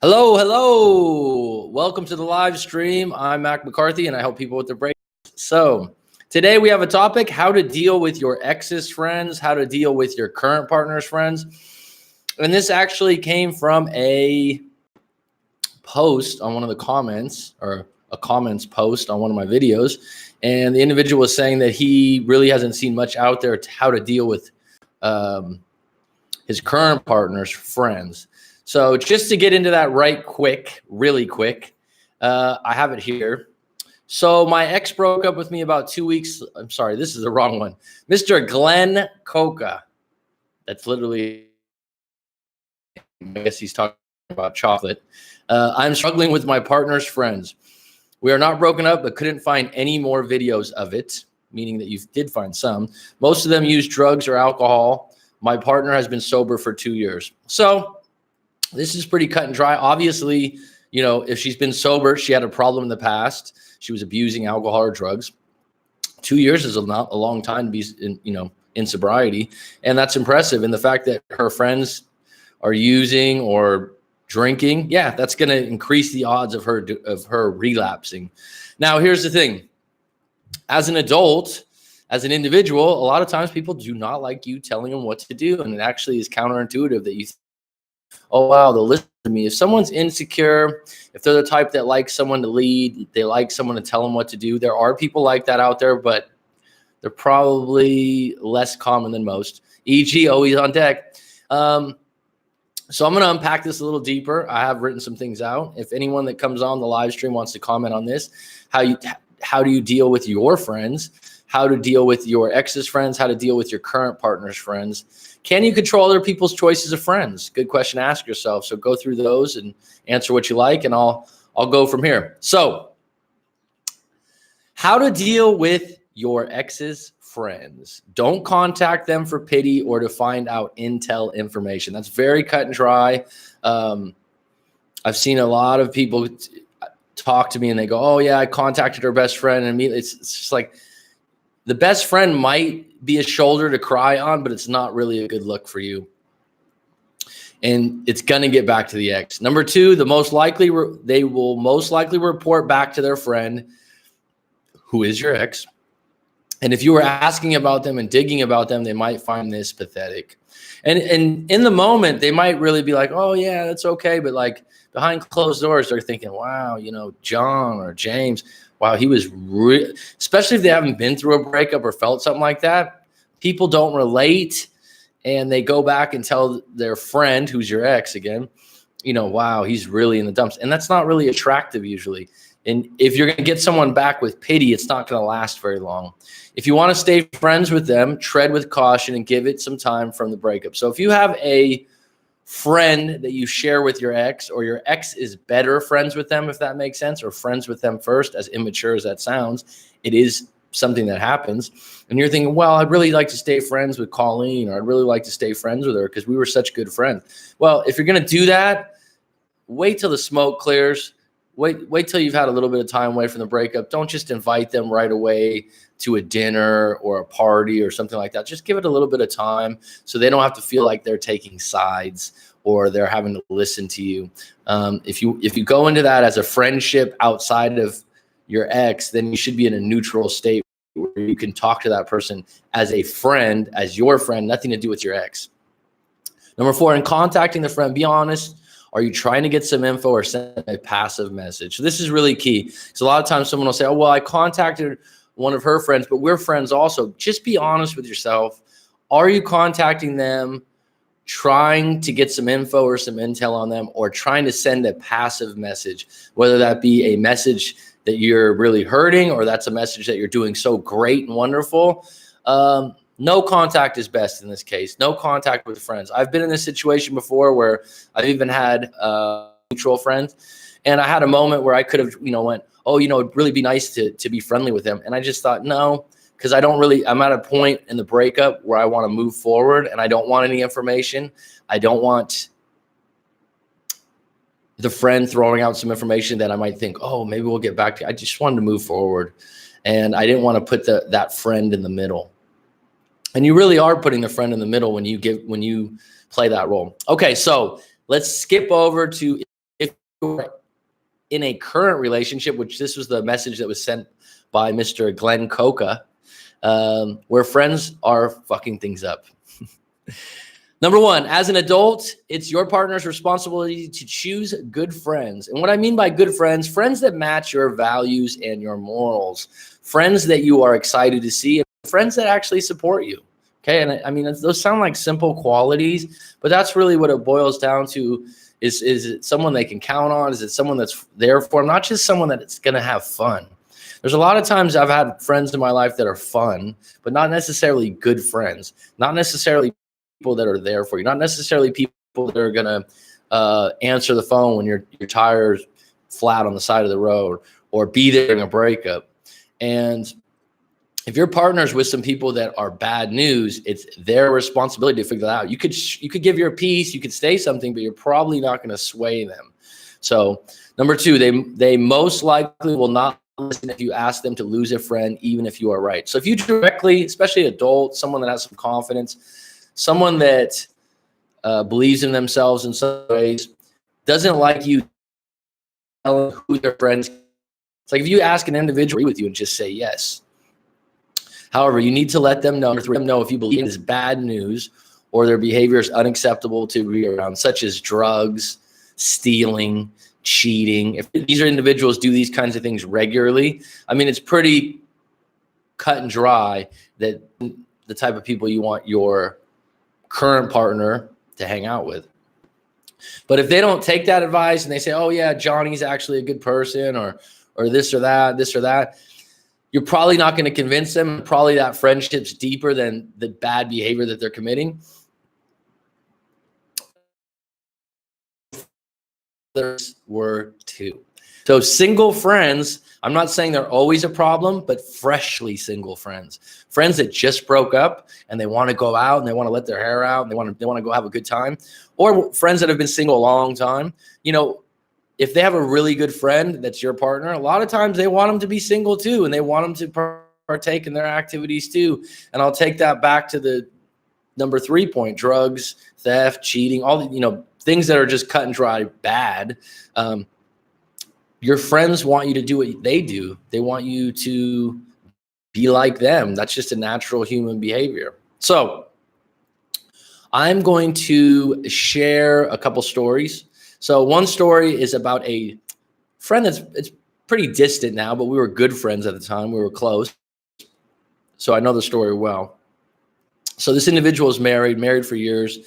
Hello, hello. Welcome to the live stream. I'm Mac McCarthy, and I help people with their breaks. So today we have a topic: how to deal with your ex's friends, how to deal with your current partner's friends. And this actually came from a post on one of the comments, or a comments post on one of my videos. And the individual was saying that he really hasn't seen much out there to how to deal with his current partner's friends. So just to get into that really quick, I have it here. So my ex broke up with me about 2 weeks. I'm sorry, this is the wrong one. Mr. Glenn Coca. That's literally, I guess he's talking about chocolate. I'm struggling with my partner's friends. We are not broken up, but couldn't find any more videos of it, meaning that you did find some. Most of them use drugs or alcohol. My partner has been sober for 2 years. So this is pretty cut and dry. Obviously, you know, if she's been sober, she had a problem in the past. She was abusing alcohol or drugs. 2 years is not a long time to be, in sobriety. And that's impressive. And the fact that her friends are using or drinking, yeah, that's going to increase the odds of her relapsing. Now, here's the thing. As an adult, as an individual, a lot of times people do not like you telling them what to do. And it actually is counterintuitive that you think, oh, wow, they'll listen to me. If someone's insecure, if they're the type that likes someone to lead, they like someone to tell them what to do. There are people like that out there, but they're probably less common than most, e.g. always on deck. So I'm going to unpack this a little deeper. I have written some things out. If anyone that comes on the live stream wants to comment on this, how do you deal with your friends? How to deal with your ex's friends? How to deal with your current partner's friends? Can you control other people's choices of friends? Good question to ask yourself. So go through those and answer what you like, and I'll go from here. So how to deal with your ex's friends. Don't contact them for pity or to find out intel information. That's very cut and dry. I've seen a lot of people talk to me and they go, oh yeah, I contacted her best friend, and immediately it's just like, the best friend might be a shoulder to cry on, but it's not really a good look for you. And it's going to get back to the ex. Number two, they will most likely report back to their friend, who is your ex. And if you were asking about them and digging about them, they might find this pathetic. And in the moment, they might really be like, oh yeah, that's okay. But like behind closed doors, they're thinking, wow, John or James, wow, he was especially if they haven't been through a breakup or felt something like that. People don't relate, and they go back and tell their friend, who's your ex again, wow, he's really in the dumps. And that's not really attractive usually. And if you're going to get someone back with pity, it's not going to last very long. If you want to stay friends with them, tread with caution and give it some time from the breakup. So if you have a friend that you share with your ex, or your ex is better friends with them, if that makes sense, or friends with them first, as immature as that sounds, it is something that happens. And you're thinking, well, I'd really like to stay friends with Colleen, or I'd really like to stay friends with her because we were such good friends. Well, if you're going to do that, wait till the smoke clears. Wait till you've had a little bit of time away from the breakup. Don't just invite them right away to a dinner or a party or something like that. Just give it a little bit of time so they don't have to feel like they're taking sides or they're having to listen to you. If you go into that as a friendship outside of your ex, then you should be in a neutral state where you can talk to that person as a friend, as your friend, nothing to do with your ex. Number four, in contacting the friend, be honest. Are you trying to get some info or send a passive message? So this is really key. So a lot of times someone will say, oh, well, I contacted one of her friends, but we're friends also. Just be honest with yourself. Are you contacting them, trying to get some info or some intel on them, or trying to send a passive message, whether that be a message that you're really hurting or that's a message that you're doing so great and wonderful? No contact is best in this case. No contact with friends. I've been in this situation before where I've even had mutual friends, and I had a moment where I could have, went, oh, it'd really be nice to be friendly with him. And I just thought, no, because I'm at a point in the breakup where I want to move forward, and I don't want any information. I don't want the friend throwing out some information that I might think, oh, maybe we'll get back to. I just wanted to move forward, and I didn't want to put that friend in the middle. And you really are putting the friend in the middle when you play that role. Okay, so let's skip over to if are in a current relationship, which this was the message that was sent by Mr. Glenn Coca, where friends are fucking things up. Number one, as an adult, it's your partner's responsibility to choose good friends. And what I mean by good friends, friends that match your values and your morals, friends that you are excited to see, and friends that actually support you. Okay. And I mean, those sound like simple qualities, but that's really what it boils down to. Is it someone they can count on? Is it someone that's there for them? Not just someone that's going to have fun. There's a lot of times I've had friends in my life that are fun, but not necessarily good friends, not necessarily people that are there for you, not necessarily people that are going to answer the phone when your tire's flat on the side of the road or be there in a breakup. And if your partner's with some people that are bad news, it's their responsibility to figure that out. You could give your piece, you could say something, but you're probably not going to sway them. So number two, they most likely will not listen if you ask them to lose a friend, even if you are right. So if you directly, especially adult, someone that has some confidence, someone that believes in themselves in some ways, doesn't like you telling who their friends. It's like if you ask an individual to agree with you and just say yes. However, you need to let them know if you believe it is bad news or their behavior is unacceptable to be around, such as drugs, stealing, cheating. If these are individuals do these kinds of things regularly, I mean, it's pretty cut and dry that the type of people you want your current partner to hang out with. But if they don't take that advice and they say, oh yeah, Johnny's actually a good person or this or that, you're probably not going to convince them. Probably that friendship's deeper than the bad behavior that they're committing. Others were too. So single friends, I'm not saying they're always a problem, but freshly single friends that just broke up and they want to go out and they want to let their hair out and they want to go have a good time, or friends that have been single a long time. You know, if they have a really good friend that's your partner, a lot of times they want them to be single too, and they want them to partake in their activities too. And I'll take that back to the number 3 point: drugs, theft, cheating, all the things that are just cut and dry bad. Your friends want you to do what they do. They want you to be like them. That's just a natural human behavior. So I'm going to share a couple stories. So one story is about a friend it's pretty distant now, but we were good friends at the time. We were close. So I know the story well. So this individual is married for years,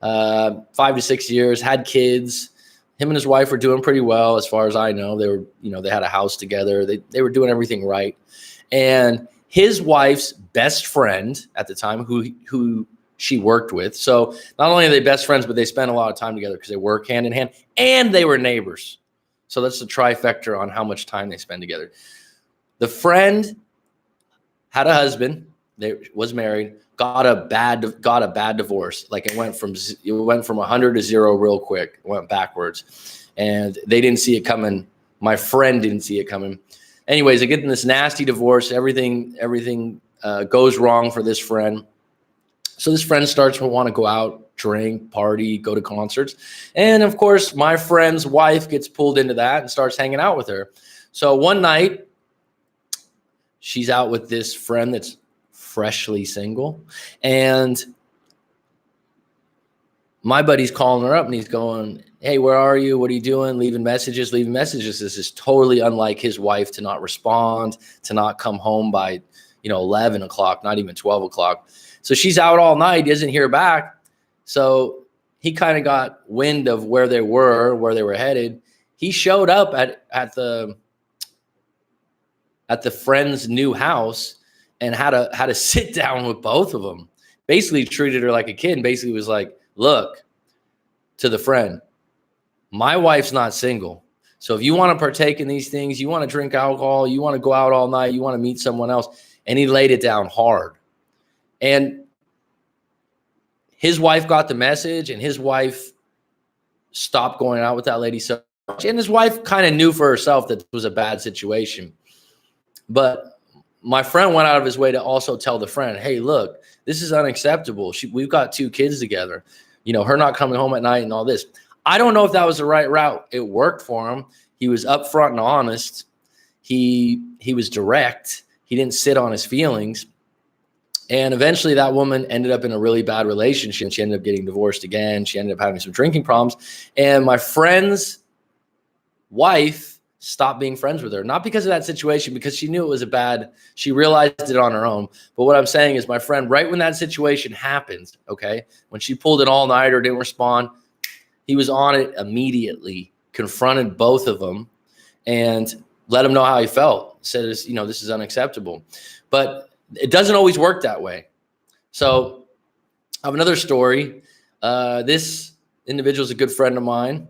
5 to 6 years, had kids. Him and his wife were doing pretty well, as far as I know. They were, they had a house together. They were doing everything right. And his wife's best friend at the time, who she worked with. So not only are they best friends, but they spend a lot of time together because they work hand in hand, and they were neighbors. So that's the trifecta on how much time they spend together. The friend had a husband, was married, got a bad divorce. Like it went from 100 to 0 real quick. It went backwards, and they didn't see it coming. My friend didn't see it coming. Anyways, they get in this nasty divorce. Everything goes wrong for this friend. So this friend starts to want to go out, drink, party, go to concerts. And of course, my friend's wife gets pulled into that and starts hanging out with her. So one night, she's out with this friend that's freshly single. And my buddy's calling her up and he's going, hey, where are you? What are you doing? Leaving messages. This is totally unlike his wife to not respond, to not come home by, 11 o'clock, not even 12 o'clock. So she's out all night, doesn't hear back. So he kind of got wind of where they were headed. He showed up at the friend's new house and had a sit down with both of them. Basically treated her like a kid and basically was like, look, to the friend, my wife's not single. So if you want to partake in these things, you want to drink alcohol, you want to go out all night, you want to meet someone else. And he laid it down hard. And his wife got the message, and his wife stopped going out with that lady so much. And his wife kind of knew for herself that it was a bad situation. But my friend went out of his way to also tell the friend, hey, look, this is unacceptable. We've got 2 kids together. Her not coming home at night and all this. I don't know if that was the right route. It worked for him. He was upfront and honest. He was direct. He didn't sit on his feelings. And eventually that woman ended up in a really bad relationship. She ended up getting divorced again. She ended up having some drinking problems. And my friend's wife stopped being friends with her, not because of that situation, because she knew it was she realized it on her own. But what I'm saying is my friend, right when that situation happened, okay, when she pulled an all-nighter, didn't respond, he was on it immediately, confronted both of them and let them know how he felt. Said, this is unacceptable. But it doesn't always work that way. So I have another story. This individual is a good friend of mine.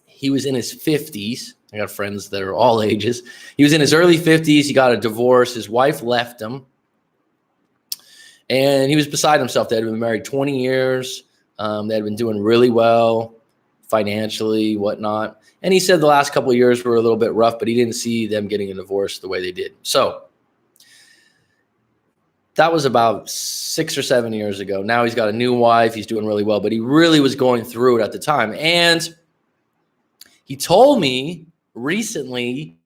He was in his 50s. I got friends that are all ages. He was in his early 50s. He got a divorce. His wife left him. And he was beside himself. They had been married 20 years. They had been doing really well financially, whatnot. And he said the last couple of years were a little bit rough, but he didn't see them getting a divorce the way they did. So that was about 6 or 7 years ago. Now he's got a new wife. He's doing really well, but he really was going through it at the time. And he told me recently,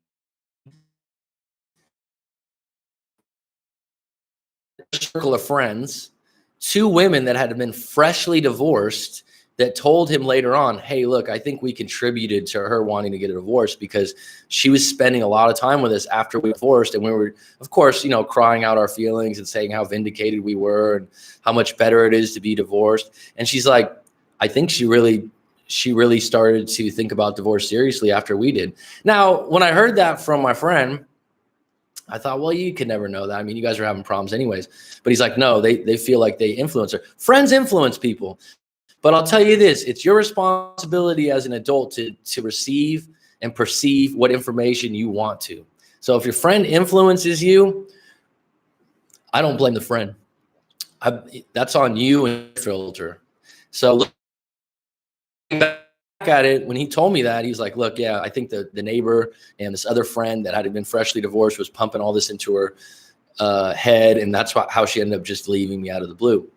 circle of friends, 2 women that had been freshly divorced that told him later on, hey, look, I think we contributed to her wanting to get a divorce because she was spending a lot of time with us after we divorced. And we were, of course, crying out our feelings and saying how vindicated we were and how much better it is to be divorced. And she's like, I think she really started to think about divorce seriously after we did. Now, when I heard that from my friend, I thought, well, you could never know that. I mean, you guys are having problems anyways. But he's like, no, they feel like they influence her. Friends influence people. But I'll tell you this, it's your responsibility as an adult to receive and perceive what information you want to. So if your friend influences you, I don't blame the friend. That's on you and filter. So looking back at it, when he told me that, he was like, look, yeah, I think the neighbor and this other friend that had been freshly divorced was pumping all this into her head, and that's how she ended up just leaving me out of the blue.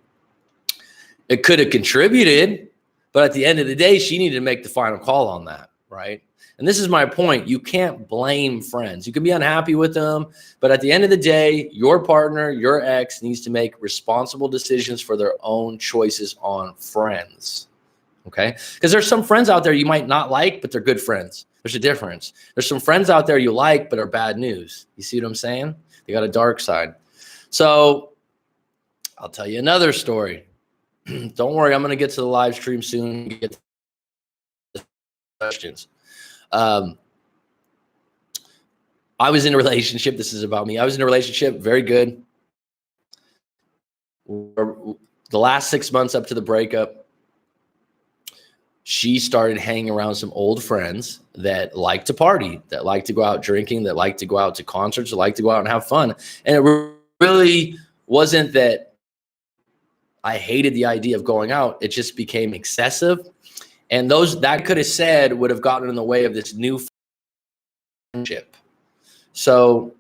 It could have contributed, but at the end of the day, she needed to make the final call on that, right? And this is my point. You can't blame friends. You can be unhappy with them, but at the end of the day, your partner, your ex needs to make responsible decisions for their own choices on friends, okay? Because there's some friends out there you might not like, but they're good friends. There's a difference. There's some friends out there you like, but are bad news. You see what I'm saying? They got a dark side. So I'll tell you another story. Don't worry, I'm going to get to the live stream soon. Get to questions. I was in a relationship. This is about me. I was in a relationship, very good. The last 6 months up to the breakup, she started hanging around some old friends that like to party, that like to go out drinking, that like to go out to concerts, that like to go out and have fun. And it really wasn't that I hated the idea of going out. It just became excessive. And those that could have said would have gotten in the way of this new friendship. So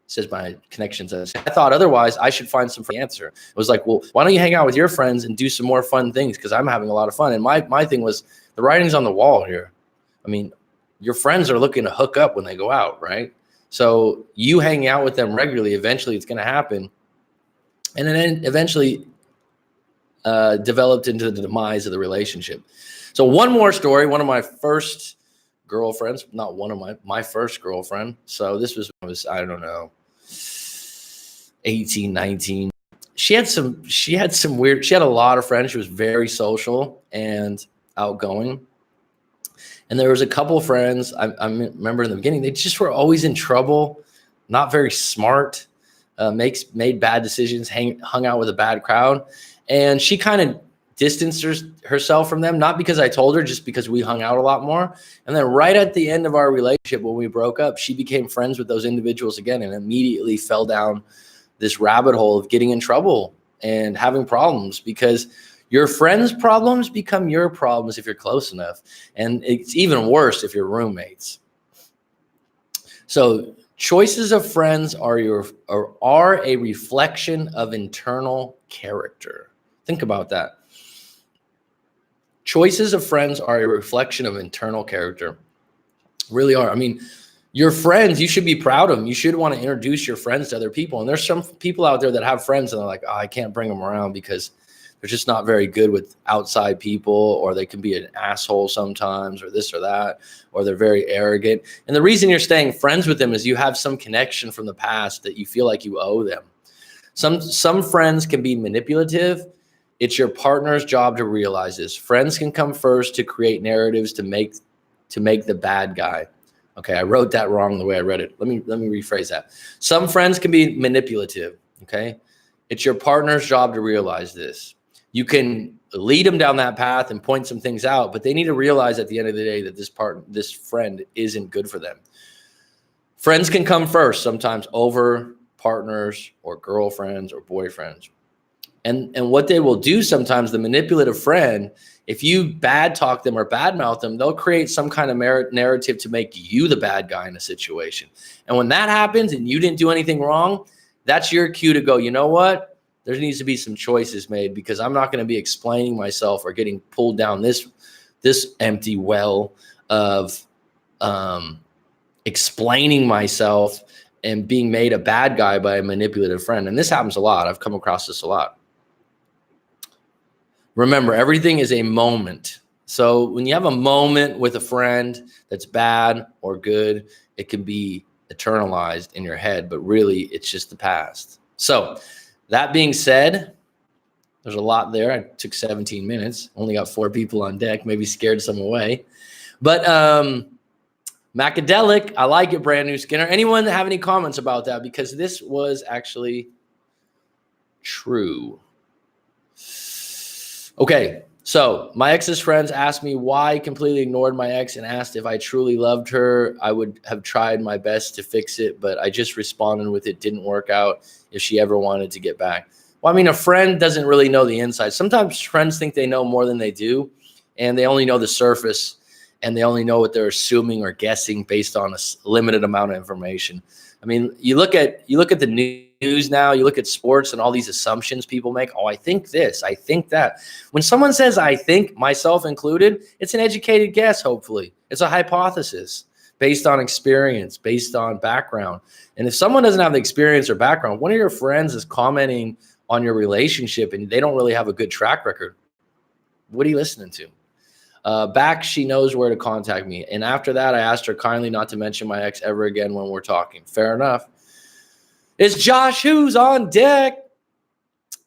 says my connections. I thought otherwise I should find some answer. It was like, well, why don't you hang out with your friends and do some more fun things? Because I'm having a lot of fun. And my thing was the writing's on the wall here. I mean, your friends are looking to hook up when they go out, right? So you hanging out with them regularly, eventually it's going to happen. And then eventually developed into the demise of the relationship. So one more story, one of my first girlfriends, not one of my first girlfriend. So this was, I don't know, 18, 19. She had a lot of friends. She was very social and outgoing. And there was a couple of friends, I remember in the beginning, they just were always in trouble, not very smart, made bad decisions, hung out with a bad crowd. And she kind of distanced herself from them, not because I told her, just because we hung out a lot more. And then right at the end of our relationship, when we broke up, she became friends with those individuals again and immediately fell down this rabbit hole of getting in trouble and having problems, because your friends' problems become your problems if you're close enough. And it's even worse if you're roommates. So choices of friends are a reflection of internal character. Think about that. Choices of friends are a reflection of internal character. Really are. I mean, your friends, you should be proud of them. You should want to introduce your friends to other people. And there's some people out there that have friends and they're like, oh, I can't bring them around because they're just not very good with outside people, or they can be an asshole sometimes, or this or that, or they're very arrogant. And the reason you're staying friends with them is you have some connection from the past that you feel like you owe them. Some friends can be manipulative. It's your partner's job to realize this. Friends can come first to create narratives to make the bad guy. Okay, I wrote that wrong the way I read it. Let me rephrase that. Some friends can be manipulative. Okay, it's your partner's job to realize this. You can lead them down that path and point some things out, but they need to realize at the end of the day that this friend isn't good for them. Friends can come first sometimes over partners or girlfriends or boyfriends. And what they will do sometimes, the manipulative friend, if you bad talk them or bad mouth them, they'll create some kind of narrative to make you the bad guy in a situation. And when that happens and you didn't do anything wrong, that's your cue to go, you know what? There needs to be some choices made, because I'm not going to be explaining myself or getting pulled down this empty well of explaining myself and being made a bad guy by a manipulative friend. And this happens a lot. I've come across this a lot. Remember, everything is a moment. So when you have a moment with a friend that's bad or good, it can be eternalized in your head, but really it's just the past. So that being said, there's a lot there. I took 17 minutes, only got 4 people on deck, maybe scared some away. But Macadelic, I like it, brand new Skinner. Anyone have any comments about that? Because this was actually true. Okay, so my ex's friends asked me why I completely ignored my ex and asked if I truly loved her. I would have tried my best to fix it, but I just responded with it didn't work out if she ever wanted to get back. Well, I mean, a friend doesn't really know the inside. Sometimes friends think they know more than they do, and they only know the surface, and they only know what they're assuming or guessing based on a limited amount of information. I mean, you look at the news now, you look at sports and all these assumptions people make. Oh, I think this, I think that. When someone says, I think, myself included, it's an educated guess, hopefully. It's a hypothesis based on experience, based on background. And if someone doesn't have the experience or background, one of your friends is commenting on your relationship and they don't really have a good track record, what are you listening to? Back, she knows where to contact me. And after that, I asked her kindly not to mention my ex ever again when we're talking. Fair enough. It's Josh Who's on deck.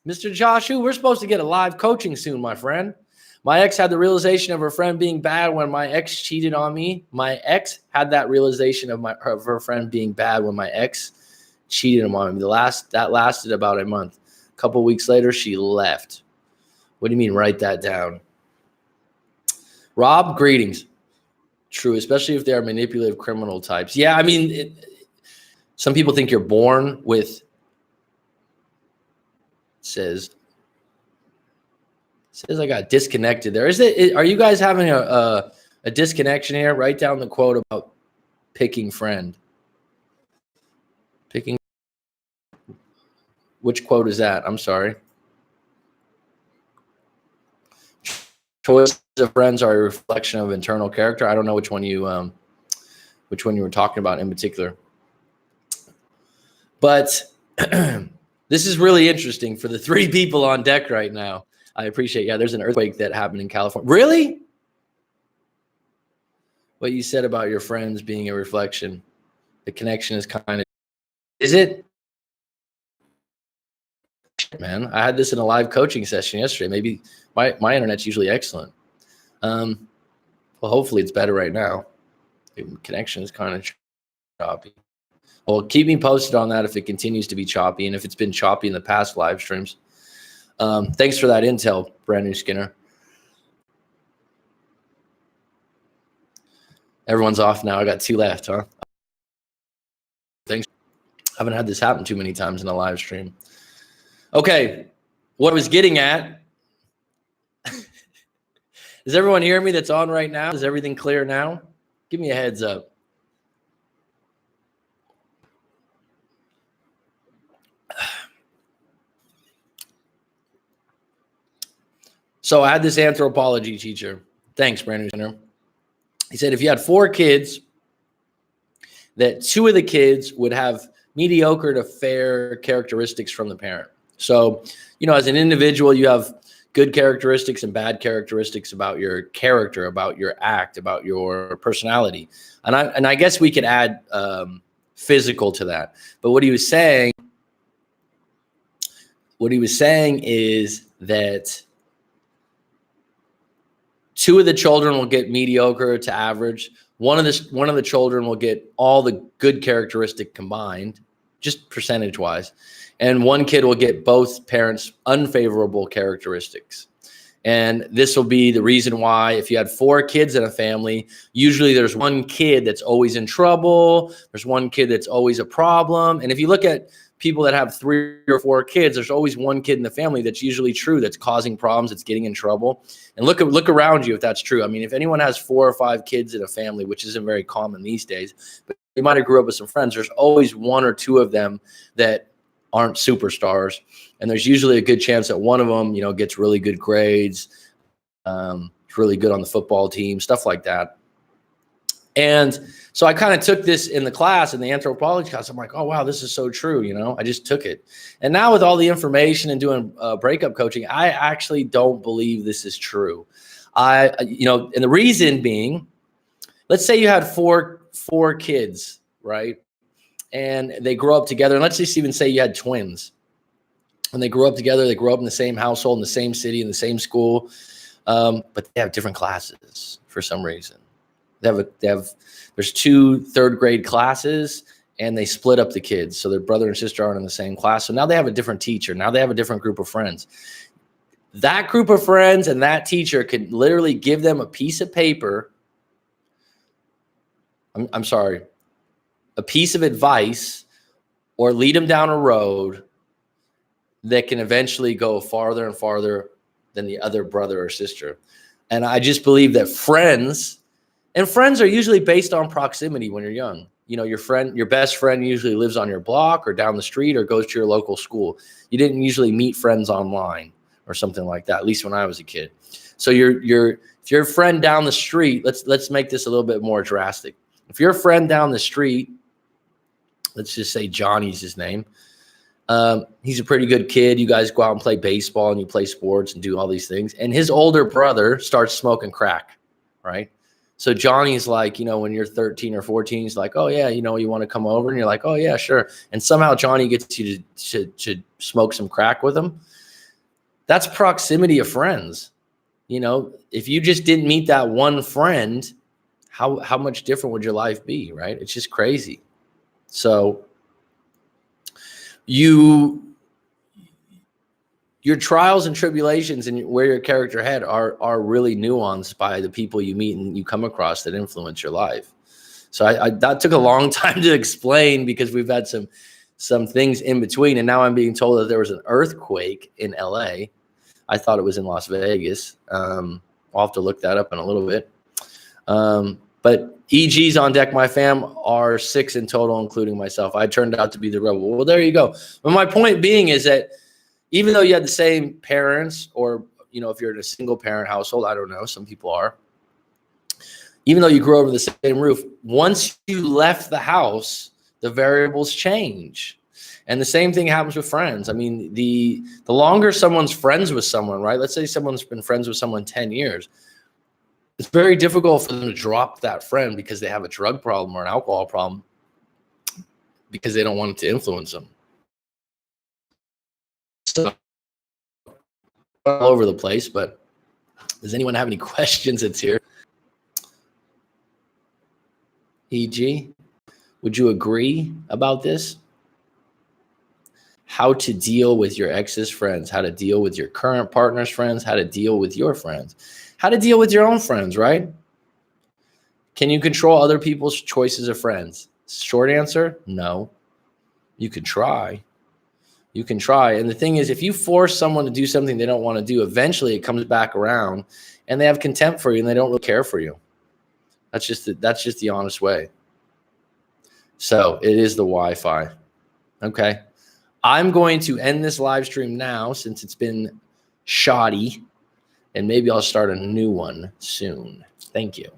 Mr. Josh Who, we're supposed to get a live coaching soon, my friend. My ex had the realization of her friend being bad when my ex cheated on me. My ex had that realization of her friend being bad when my ex cheated on me. That lasted about a month. A couple weeks later, she left. What do you mean? Write that down. Rob, greetings. True, especially if they are manipulative criminal types. Yeah, I mean, some people think you're born with, says I got disconnected there. Are you guys having a disconnection here? Write down the quote about picking friend. Picking. Which quote is that? I'm sorry. Choices of friends are a reflection of internal character. I don't know which one you were talking about in particular. But this is really interesting for the 3 people on deck right now. I appreciate. Yeah, there's an earthquake that happened in California. Really? What you said about your friends being a reflection. The connection is kind of. Is it? Man, I had this in a live coaching session yesterday. Maybe my internet's usually excellent. Well, hopefully it's better right now. The connection is kind of choppy. Well, keep me posted on that if it continues to be choppy, and if it's been choppy in the past live streams. Thanks for that intel, brand new Skinner. Everyone's off now. I got 2 left, huh? Thanks. I haven't had this happen too many times in a live stream. Okay, what I was getting at. Does everyone hear me that's on right now? Is everything clear now? Give me a heads up. So I had this anthropology teacher. Thanks, Brandon. He said if you had 4 kids, that 2 of the kids would have mediocre to fair characteristics from the parent. So, as an individual, you have good characteristics and bad characteristics about your character, about your act, about your personality. And I guess we could add physical to that. But what he was saying is that 2 of the children will get mediocre to average. One of the children will get all the good characteristic combined, just percentage wise. And 1 kid will get both parents' unfavorable characteristics. And this will be the reason why if you had 4 kids in a family, usually there's 1 kid that's always in trouble. There's 1 kid that's always a problem. And if you look at people that have 3 or 4 kids, there's always 1 kid in the family that's usually true, that's causing problems, that's getting in trouble. And look around you if that's true. I mean, if anyone has 4 or 5 kids in a family, which isn't very common these days, but you might have grew up with some friends, there's always 1 or 2 of them that aren't superstars. And there's usually a good chance that one of them, gets really good grades, really good on the football team, stuff like that. And so I kind of took this in the class, in the anthropology class. I'm like, oh, wow, this is so true. I just took it. And now with all the information and doing breakup coaching, I actually don't believe this is true. And the reason being, let's say you had four kids, right? And they grow up together. And let's just even say you had twins. And they grew up together. They grew up in the same household, in the same city, in the same school. But they have different classes for some reason. There's 2 3rd grade classes, and they split up the kids. So their brother and sister aren't in the same class. So now they have a different teacher. Now they have a different group of friends. That group of friends and that teacher could literally give them a piece of paper. I'm sorry, a piece of advice, or lead them down a road that can eventually go farther and farther than the other brother or sister. And I just believe that friends are usually based on proximity when you're young. Your best friend usually lives on your block or down the street or goes to your local school. You didn't usually meet friends online or something like that, at least when I was a kid. So if your friend down the street, let's make this a little bit more drastic. If your friend down the street, let's just say Johnny's his name, he's a pretty good kid. You guys go out and play baseball and you play sports and do all these things. And his older brother starts smoking crack, right? So Johnny's like, when you're 13 or 14, he's like, oh yeah, you want to come over? And you're like, oh yeah, sure. And somehow Johnny gets you to smoke some crack with him. That's proximity of friends. If you just didn't meet that one friend, how much different would your life be, right? It's just crazy. So your trials and tribulations and where your character head are really nuanced by the people you meet and you come across that influence your life. So that took a long time to explain because we've had some things in between. And now I'm being told that there was an earthquake in LA. I thought it was in Las Vegas. I'll have to look that up in a little bit. But EGs on deck, my fam, are 6 in total, including myself. I turned out to be the rebel. Well, there you go. But my point being is that even though you had the same parents, or, if you're in a single parent household, I don't know, some people are, even though you grew over the same roof, once you left the house, the variables change. And the same thing happens with friends. I mean, the longer someone's friends with someone, right? Let's say someone's been friends with someone 10 years. It's very difficult for them to drop that friend because they have a drug problem or an alcohol problem because they don't want it to influence them. So all over the place, but does anyone have any questions? It's here. EG, would you agree about this? How to deal with your ex's friends, how to deal with your current partner's friends, how to deal with your friends, how to deal with your own friends, right? Can you control other people's choices of friends? Short answer, no. You can try. You can try. And the thing is, if you force someone to do something they don't want to do, eventually it comes back around and they have contempt for you and they don't really care for you. That's just the honest way. So it is the Wi-Fi. Okay. I'm going to end this live stream now since it's been shoddy. and maybe I'll start a new one soon. Thank you.